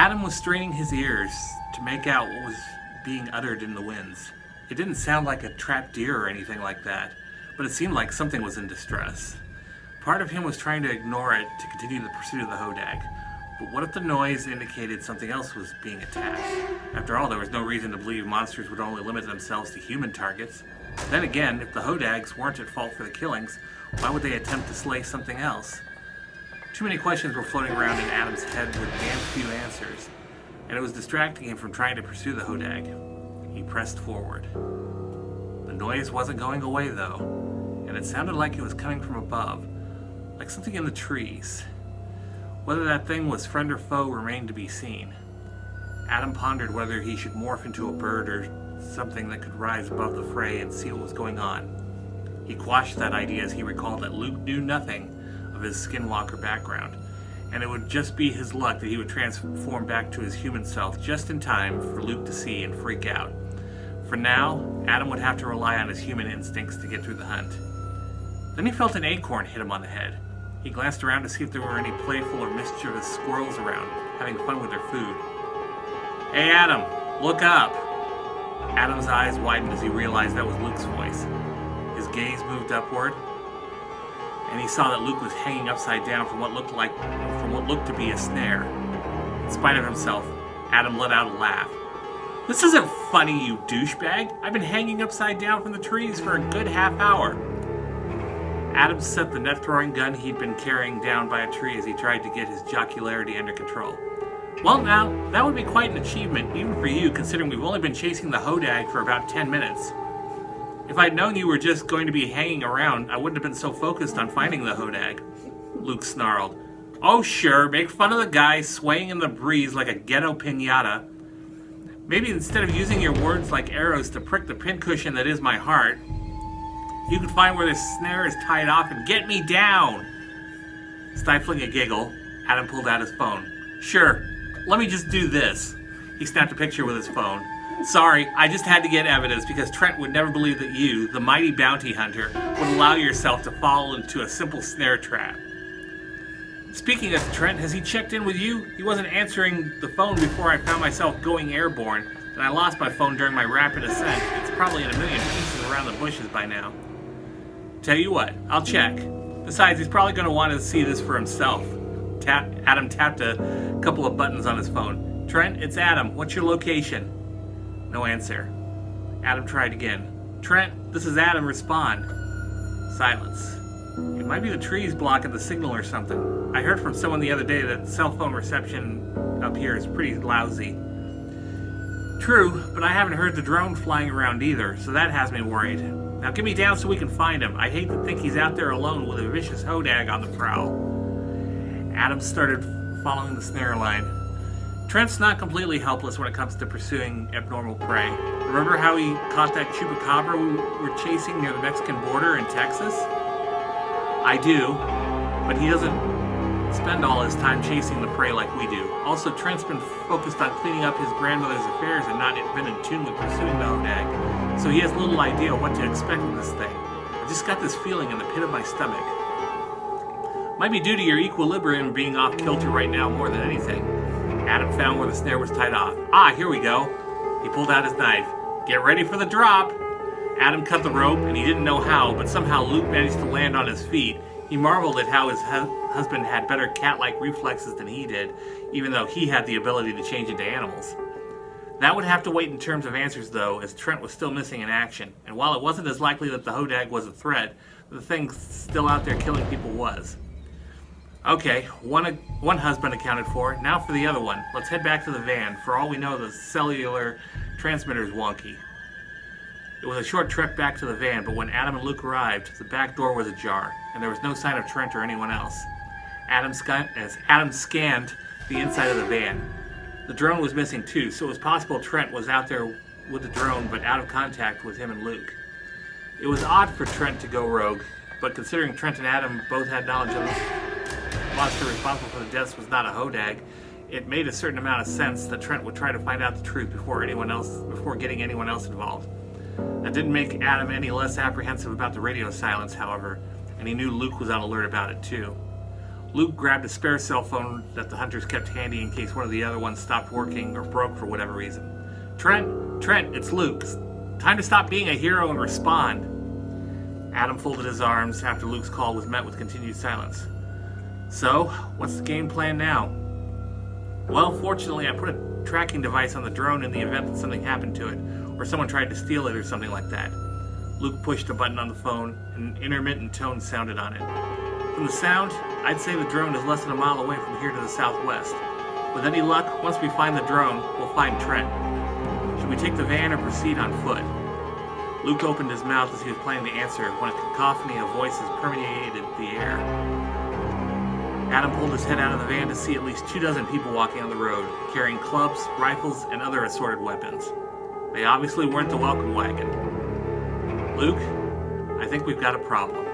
Adam was straining his ears to make out what was being uttered in the winds. It didn't sound like a trapped deer or anything like that, but it seemed like something was in distress. Part of him was trying to ignore it to continue the pursuit of the hodag. But what if the noise indicated something else was being attacked? After all, there was no reason to believe monsters would only limit themselves to human targets. Then again, if the hodags weren't at fault for the killings, why would they attempt to slay something else? Too many questions were floating around in Adam's head with damn few answers, and it was distracting him from trying to pursue the hodag. He pressed forward. The noise wasn't going away though, and it sounded like it was coming from above, like something in the trees. Whether that thing was friend or foe remained to be seen. Adam pondered whether he should morph into a bird or something that could rise above the fray and see what was going on. He quashed that idea as he recalled that Luke knew nothing of his skinwalker background, and it would just be his luck that he would transform back to his human self just in time for Luke to see and freak out. For now, Adam would have to rely on his human instincts to get through the hunt. Then he felt an acorn hit him on the head. He glanced around to see if there were any playful or mischievous squirrels around, having fun with their food. "Hey Adam, look up!" Adam's eyes widened as he realized that was Luke's voice. His gaze moved upward, and he saw that Luke was hanging upside down from what looked to be a snare. In spite of himself, Adam let out a laugh. "This isn't funny, you douchebag! I've been hanging upside down from the trees for a good half hour." Adam set the net-throwing gun he'd been carrying down by a tree as he tried to get his jocularity under control. "Well now, that would be quite an achievement, even for you, considering we've only been chasing the hodag for about 10 minutes. If I'd known you were just going to be hanging around, I wouldn't have been so focused on finding the hodag," Luke snarled. "Oh sure, make fun of the guy swaying in the breeze like a ghetto piñata. Maybe instead of using your words like arrows to prick the pincushion that is my heart, you could find where this snare is tied off and get me down." Stifling a giggle, Adam pulled out his phone. "Sure, let me just do this." He snapped a picture with his phone. "Sorry, I just had to get evidence because Trent would never believe that you, the mighty bounty hunter, would allow yourself to fall into a simple snare trap." "Speaking of Trent, has he checked in with you? He wasn't answering the phone before I found myself going airborne, and I lost my phone during my rapid ascent. It's probably in a million pieces around the bushes by now." "Tell you what, I'll check. Besides, he's probably going to want to see this for himself." Adam tapped a couple of buttons on his phone. "Trent, it's Adam. What's your location?" No answer. Adam tried again. "Trent, this is Adam. Respond." Silence. It might be the trees blocking the signal or something. I heard from someone the other day that cell phone reception up here is pretty lousy. True, but I haven't heard the drone flying around either, so that has me worried. Now get me down so we can find him. I hate to think he's out there alone with a vicious hodag on the prowl. Adam started following the snare line. Trent's not completely helpless when it comes to pursuing abnormal prey. Remember how he caught that chupacabra we were chasing near the Mexican border in Texas? I do, but he doesn't spend all his time chasing the prey like we do. Also, Trent's been focused on cleaning up his grandmother's affairs and not been in tune with pursuing the hodag, so he has little idea what to expect with this thing. I just got this feeling in the pit of my stomach. Might be due to your equilibrium being off kilter right now more than anything. Adam found where the snare was tied off. "Ah, here we go." He pulled out his knife. "Get ready for the drop." Adam cut the rope, and he didn't know how, but somehow Luke managed to land on his feet. He marveled at how his husband had better cat-like reflexes than he did, even though he had the ability to change into animals. That would have to wait in terms of answers, though, as Trent was still missing in action, and while it wasn't as likely that the hodag was a threat, the thing still out there killing people was. Okay, one husband accounted for. Now for the other one. Let's head back to the van. For all we know, the cellular transmitter's wonky. It was a short trek back to the van, but when Adam and Luke arrived, the back door was ajar, and there was no sign of Trent or anyone else. As Adam scanned the inside of the van, the drone was missing too, so it was possible Trent was out there with the drone, but out of contact with him and Luke. It was odd for Trent to go rogue, but considering Trent and Adam both had knowledge of the monster responsible for the deaths was not a hodag, it made a certain amount of sense that Trent would try to find out the truth before getting anyone else involved. That didn't make Adam any less apprehensive about the radio silence, however, and he knew Luke was on alert about it too. Luke grabbed a spare cell phone that the hunters kept handy in case one of the other ones stopped working or broke for whatever reason. Trent, it's Luke. Time to stop being a hero and respond. Adam folded his arms after Luke's call was met with continued silence. So, what's the game plan now? Well, fortunately, I put a tracking device on the drone in the event that something happened to it, or someone tried to steal it or something like that. Luke pushed a button on the phone, and an intermittent tone sounded on it. From the sound, I'd say the drone is less than a mile away from here to the southwest. With any luck, once we find the drone, we'll find Trent. Should we take the van or proceed on foot? Luke opened his mouth as he was planning to answer when a cacophony of voices permeated the air. Adam pulled his head out of the van to see at least 24 people walking on the road, carrying clubs, rifles, and other assorted weapons. They obviously weren't the welcome wagon. Luke, I think we've got a problem.